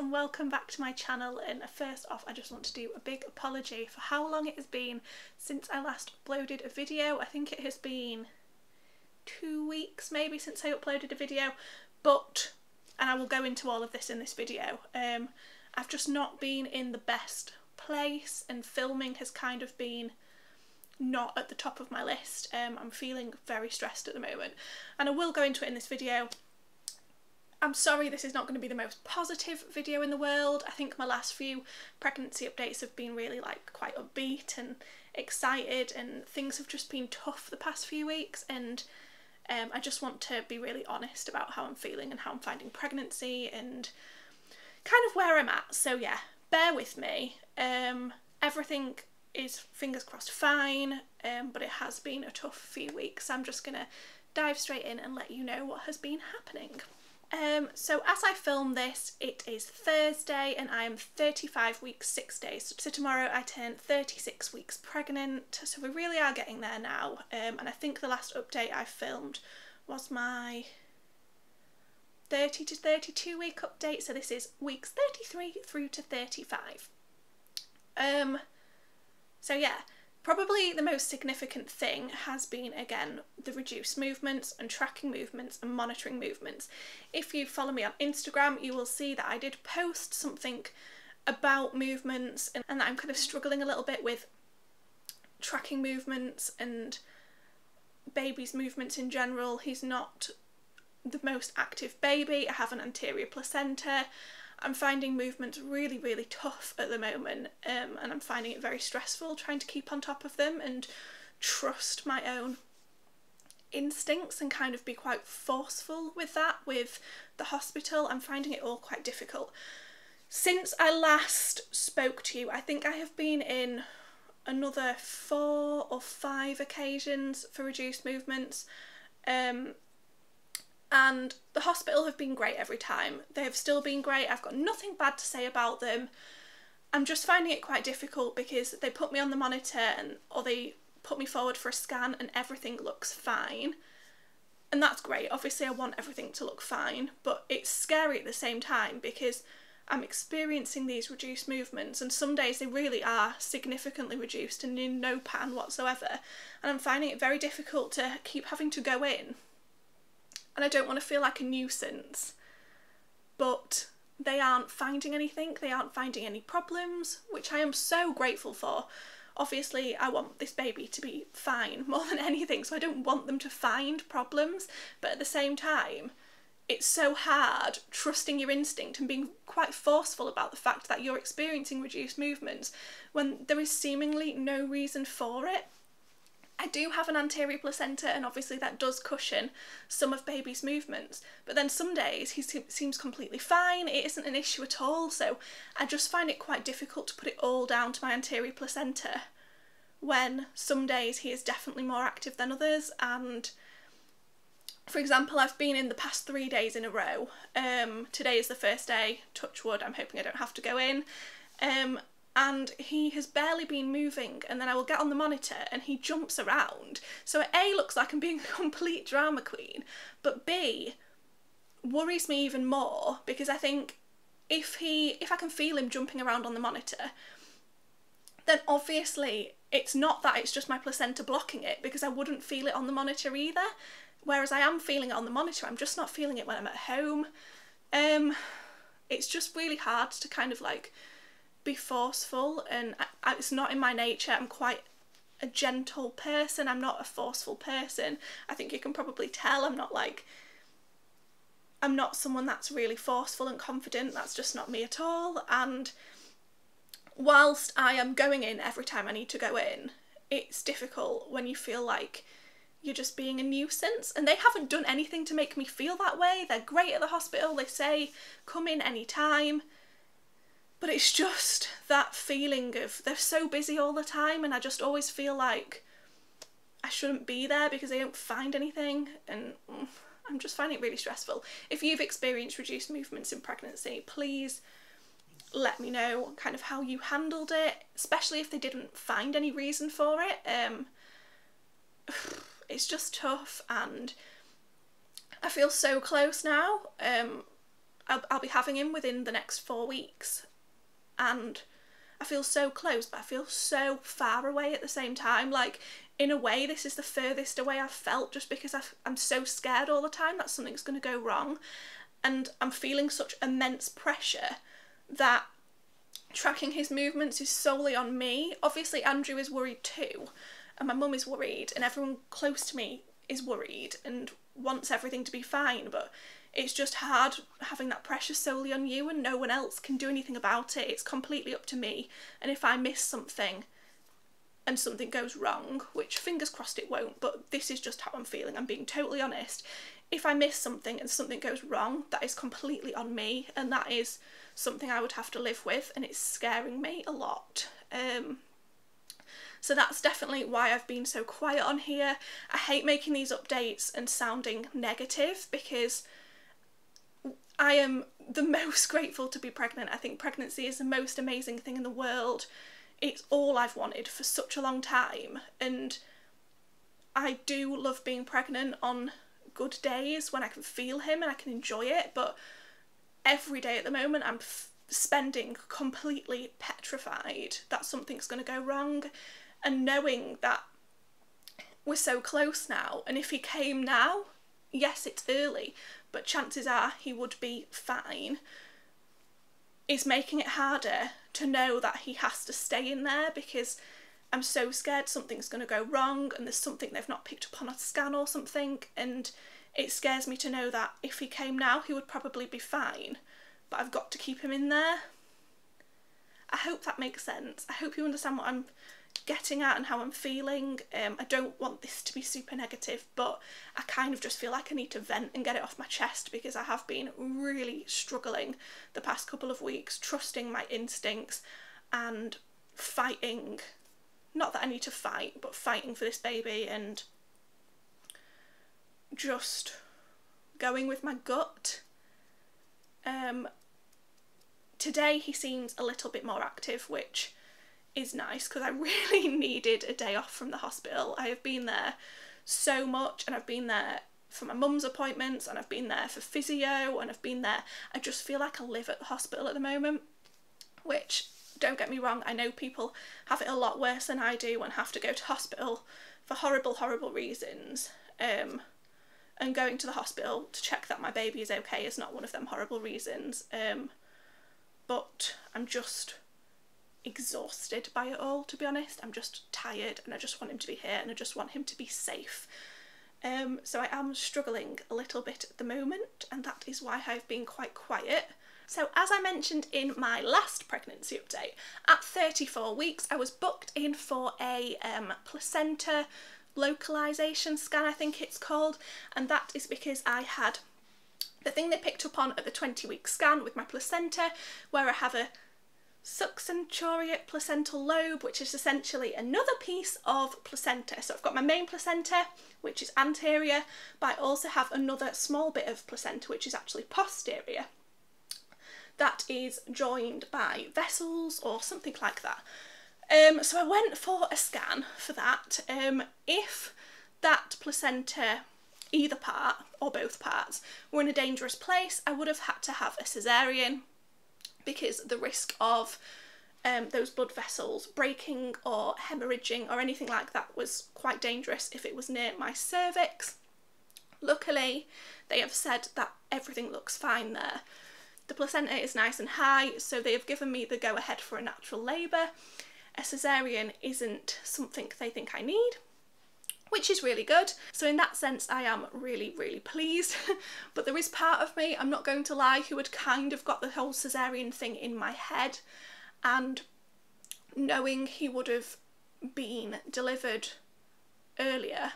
and welcome back to my channel. And first off, I just want to do a big apology for how long it has been since I last uploaded a video. I think it has been 2 weeks maybe since I uploaded a video, and I will go into all of this in this video. I've just not been in the best place and filming has kind of been not at the top of my list. I'm feeling very stressed at the moment and I will go into it in this video. I'm sorry this is not going to be the most positive video in the world. I think my last few pregnancy updates have been really quite upbeat and excited, and things have just been tough the past few weeks, and I just want to be really honest about how I'm feeling and how I'm finding pregnancy and kind of where I'm at. So yeah, bear with me. Everything is, fingers crossed, fine, but it has been a tough few weeks. I'm just gonna dive straight in and let you know what has been happening. So as I film this, it is Thursday and I am 35 weeks 6 days. So tomorrow I turn 36 weeks pregnant. So we really are getting there now. And I think the last update I filmed was my 30 to 32 week update. So this is weeks 33 through to 35. So yeah, probably the most significant thing has been, again, the reduced movements and tracking movements and monitoring movements. If you follow me on Instagram, you will see that I did post something about movements and that I'm kind of struggling a little bit with tracking movements and baby's movements in general. He's not the most active baby. I have an anterior placenta. I'm finding movements really, really tough at the moment, and I'm finding it very stressful trying to keep on top of them and trust my own instincts and kind of be quite forceful with that with the hospital. I'm finding it all quite difficult. Since I last spoke to you, I think I have been in another 4 or 5 occasions for reduced movements. And the hospital have been great every time. They have still been great. I've got nothing bad to say about them. I'm just finding it quite difficult because they put me on the monitor or they put me forward for a scan and everything looks fine. And that's great. Obviously I want everything to look fine, but it's scary at the same time because I'm experiencing these reduced movements, and some days they really are significantly reduced and in no pattern whatsoever. And I'm finding it very difficult to keep having to go in. And I don't want to feel like a nuisance, but they aren't finding anything, they aren't finding any problems, which I am so grateful for. Obviously I want this baby to be fine more than anything, so I don't want them to find problems, but at the same time it's so hard trusting your instinct and being quite forceful about the fact that you're experiencing reduced movements when there is seemingly no reason for it. I do have an anterior placenta and obviously that does cushion some of baby's movements, but then some days he seems completely fine, it isn't an issue at all, so I just find it quite difficult to put it all down to my anterior placenta when some days he is definitely more active than others. And for example, I've been in the past 3 days in a row. Today is the first day, touch wood, I'm hoping I don't have to go in. And he has barely been moving, and then I will get on the monitor and he jumps around. So it A, looks like I'm being a complete drama queen, but B, worries me even more because I think if I can feel him jumping around on the monitor, then obviously it's not that it's just my placenta blocking it, because I wouldn't feel it on the monitor either. Whereas I am feeling it on the monitor, I'm just not feeling it when I'm at home. It's just really hard to kind of be forceful, and it's not in my nature. I'm quite a gentle person, I'm not a forceful person. I think you can probably tell I'm not someone that's really forceful and confident. That's just not me at all. And whilst I am going in every time I need to go in, it's difficult when you feel like you're just being a nuisance, and they haven't done anything to make me feel that way. They're great at the hospital, they say come in any time. But it's just that feeling of they're so busy all the time, and I just always feel like I shouldn't be there because they don't find anything, and I'm just finding it really stressful. If you've experienced reduced movements in pregnancy, please let me know kind of how you handled it, especially if they didn't find any reason for it. It's just tough, and I feel so close now. I'll be having him within the next 4 weeks, and I feel so close, but I feel so far away at the same time. Like, in a way, this is the furthest away I've felt, just because I'm so scared all the time that something's going to go wrong, and I'm feeling such immense pressure that tracking his movements is solely on me. Obviously Andrew is worried too, and my mum is worried, and everyone close to me is worried and wants everything to be fine, but it's just hard having that pressure solely on you and no one else can do anything about it. It's completely up to me, and if I miss something and something goes wrong, which fingers crossed it won't, but this is just how I'm feeling, I'm being totally honest. If I miss something and something goes wrong, that is completely on me, and that is something I would have to live with, and it's scaring me a lot. So that's definitely why I've been so quiet on here. I hate making these updates and sounding negative, because I am the most grateful to be pregnant. I think pregnancy is the most amazing thing in the world. It's all I've wanted for such a long time, and I do love being pregnant on good days when I can feel him and I can enjoy it, but every day at the moment I'm spending completely petrified that something's going to go wrong, and knowing that we're so close now, and if he came now, yes, it's early, but chances are he would be fine, is making it harder to know that he has to stay in there, because I'm so scared something's going to go wrong and there's something they've not picked up on a scan or something, and it scares me to know that if he came now he would probably be fine, but I've got to keep him in there. I hope that makes sense. I hope you understand what I'm getting at and how I'm feeling. I don't want this to be super negative, but I kind of just feel like I need to vent and get it off my chest, because I have been really struggling the past couple of weeks, trusting my instincts and fighting, not that I need to fight, but fighting for this baby and just going with my gut. Today he seems a little bit more active, which is nice, because I really needed a day off from the hospital. I have been there so much, and I've been there for my mum's appointments, and I've been there for physio, and I've been there. I just feel like I live at the hospital at the moment, which, don't get me wrong, I know people have it a lot worse than I do and have to go to hospital for horrible, horrible reasons. And going to the hospital to check that my baby is okay is not one of them horrible reasons. But I'm just exhausted by it all, to be honest. I'm just tired, and I just want him to be here, and I just want him to be safe. So I am struggling a little bit at the moment, and that is why I've been quite quiet. So as I mentioned in my last pregnancy update, at 34 weeks I was booked in for a placenta localization scan, I think it's called, and that is because I had the thing they picked up on at the 20-week scan with my placenta, where I have a succenturiate placental lobe, which is essentially another piece of placenta. So I've got my main placenta, which is anterior, but I also have another small bit of placenta, which is actually posterior. That is joined by vessels or something like that. So I went for a scan for that. If that placenta, either part or both parts, were in a dangerous place, I would have had to have a caesarean, because the risk of those blood vessels breaking or hemorrhaging or anything like that was quite dangerous if it was near my cervix. Luckily, they have said that everything looks fine there. The placenta is nice and high, so they have given me the go-ahead for a natural labour. A caesarean isn't something they think I need, which is really good. So in that sense, I am really, really pleased. But there is part of me, I'm not going to lie, who had kind of got the whole caesarean thing in my head, and knowing he would have been delivered earlier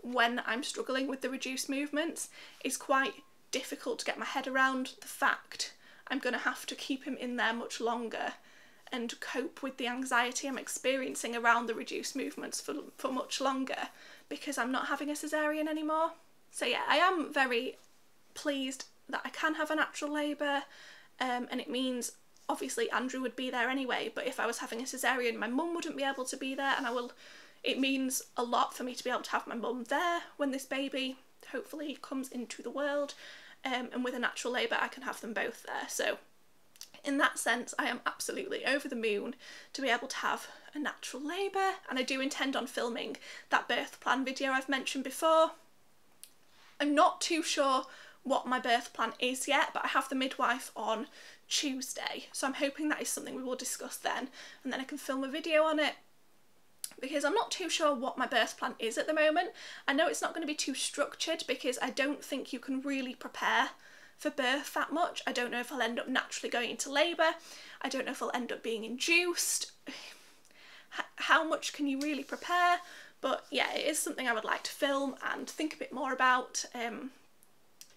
when I'm struggling with the reduced movements is quite difficult to get my head around. The fact I'm going to have to keep him in there much longer and cope with the anxiety I'm experiencing around the reduced movements for much longer, because I'm not having a caesarean anymore. So yeah, I am very pleased that I can have a natural labour, and it means obviously Andrew would be there anyway, but if I was having a caesarean, my mum wouldn't be able to be there, and it means a lot for me to be able to have my mum there when this baby hopefully comes into the world. and with a natural labour I can have them both there. So in that sense I am absolutely over the moon to be able to have a natural labour, and I do intend on filming that birth plan video I've mentioned before. I'm not too sure what my birth plan is yet, but I have the midwife on Tuesday, so I'm hoping that is something we will discuss then, and then I can film a video on it, because I'm not too sure what my birth plan is at the moment. I know it's not going to be too structured because I don't think you can really prepare for birth that much. I don't know if I'll end up naturally going into labour. I don't know if I'll end up being induced. How much can you really prepare? But yeah, it is something I would like to film and think a bit more about.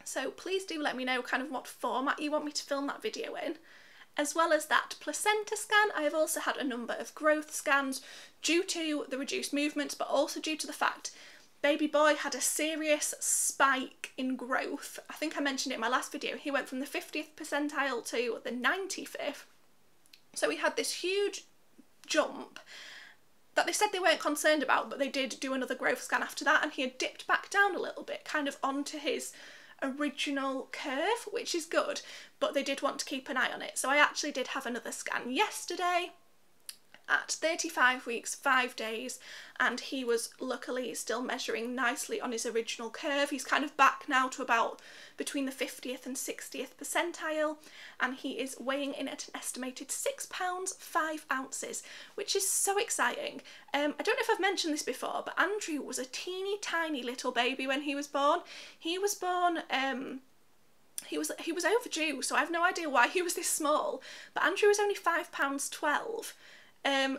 So please do let me know kind of what format you want me to film that video in. As well as that placenta scan, I have also had a number of growth scans due to the reduced movements, but also due to the fact baby boy had a serious spike in growth. I think I mentioned it in my last video. He went from the 50th percentile to the 95th. So he had this huge jump that they said they weren't concerned about, but they did do another growth scan after that, and he had dipped back down a little bit, kind of onto his original curve, which is good, but they did want to keep an eye on it. So I actually did have another scan yesterday at 35 weeks, 5 days, and he was luckily still measuring nicely on his original curve. He's kind of back now to about between the 50th and 60th percentile, and he is weighing in at an estimated 6 pounds 5 ounces, which is so exciting. I don't know if I've mentioned this before, but Andrew was a teeny tiny little baby when he was born. He was born he was overdue, so I have no idea why he was this small, but Andrew was only 5 pounds 12.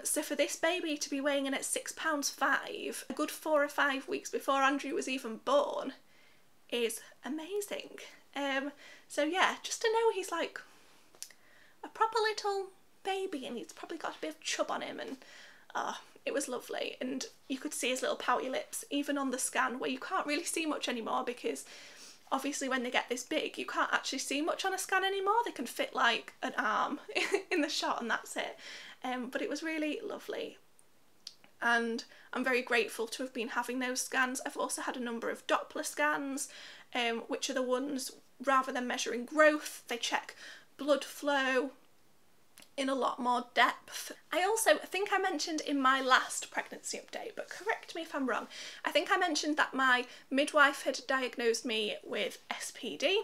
So for this baby to be weighing in at 6 pounds 5, a good 4 or 5 weeks before Andrew was even born, is amazing. So yeah, just to know he's like a proper little baby, and he's probably got a bit of chub on him, and it was lovely. And you could see his little pouty lips even on the scan, where you can't really see much anymore because obviously when they get this big you can't actually see much on a scan anymore. They can fit like an arm in the shot and that's it. But it was really lovely, and I'm very grateful to have been having those scans. I've also had a number of Doppler scans, which are the ones, rather than measuring growth, they check blood flow in a lot more depth. I think I mentioned in my last pregnancy update, but correct me if I'm wrong, I think I mentioned that my midwife had diagnosed me with SPD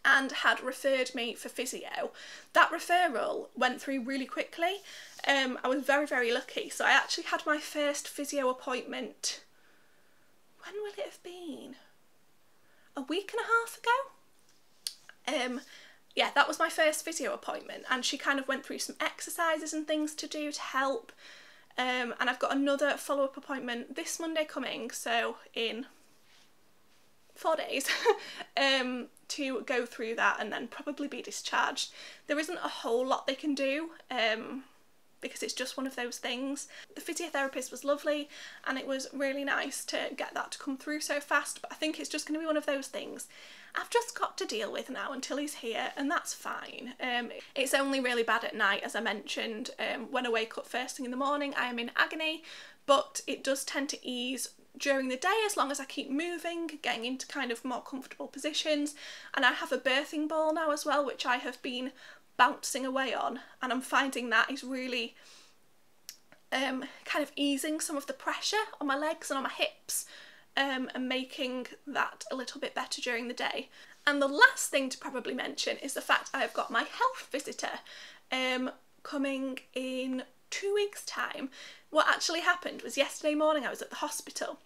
and had referred me for physio. That referral went through really quickly. I was very, very lucky. So I actually had my first physio appointment, when will it have been? A week and a half ago? Yeah, that was my first physio appointment, and she kind of went through some exercises and things to do to help. And I've got another follow-up appointment this Monday coming, so in 4 days, to go through that and then probably be discharged. There isn't a whole lot they can do because it's just one of those things. The physiotherapist was lovely, and it was really nice to get that to come through so fast, but I think it's just going to be one of those things I've just got to deal with now until he's here, and that's fine. It's only really bad at night, as I mentioned. When I wake up first thing in the morning I am in agony, but it does tend to ease during the day as long as I keep moving, getting into kind of more comfortable positions. And I have a birthing ball now as well, which I have been bouncing away on, and I'm finding that is really kind of easing some of the pressure on my legs and on my hips, and making that a little bit better during the day. And the last thing to probably mention is the fact I have got my health visitor coming in 2 weeks' time. What actually happened was yesterday morning I was at the hospital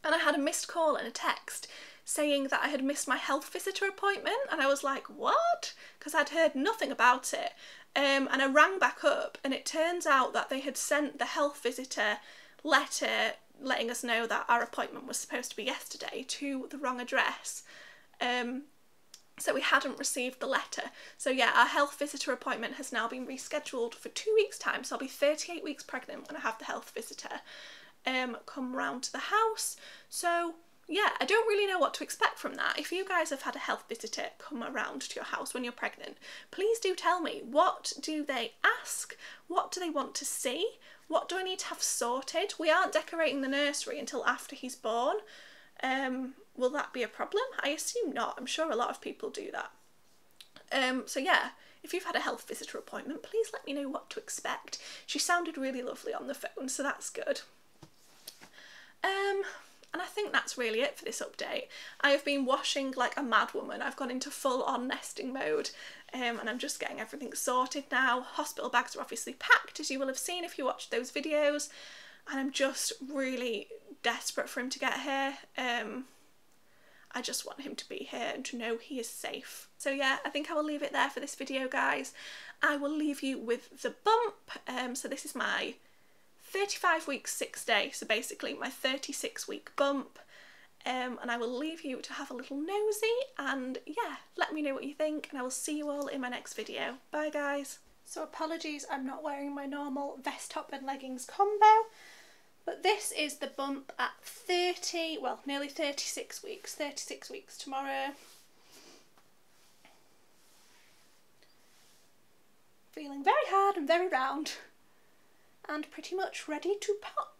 and I had a missed call and a text saying that I had missed my health visitor appointment, and I was like, what? Because I'd heard nothing about it. And I rang back up, and it turns out that they had sent the health visitor letter letting us know that our appointment was supposed to be yesterday to the wrong address. So we hadn't received the letter. So yeah, our health visitor appointment has now been rescheduled for 2 weeks' time. So I'll be 38 weeks pregnant when I have the health visitor come round to the house. So yeah, I don't really know what to expect from that. If you guys have had a health visitor come around to your house when you're pregnant, please do tell me. What do they ask? What do they want to see? What do I need to have sorted? We aren't decorating the nursery until after he's born. Will that be a problem? I assume not. I'm sure a lot of people do that. So yeah, if you've had a health visitor appointment, please let me know what to expect. She sounded really lovely on the phone, so that's good. And I think that's really it for this update. I have been washing like a mad woman. I've gone into full-on nesting mode, and I'm just getting everything sorted now. Hospital bags are obviously packed, as you will have seen if you watched those videos, and I'm just really desperate for him to get here. I just want him to be here and to know he is safe. So yeah, I think I will leave it there for this video, guys. I will leave you with the bump. So this is my 35 weeks 6 day, so basically my 36-week bump, and I will leave you to have a little nosy, and yeah, let me know what you think, and I will see you all in my next video. Bye guys. So apologies, I'm not wearing my normal vest top and leggings combo, but this is the bump at nearly 36 weeks, 36 weeks tomorrow. Feeling very hard and very round, and pretty much ready to pop.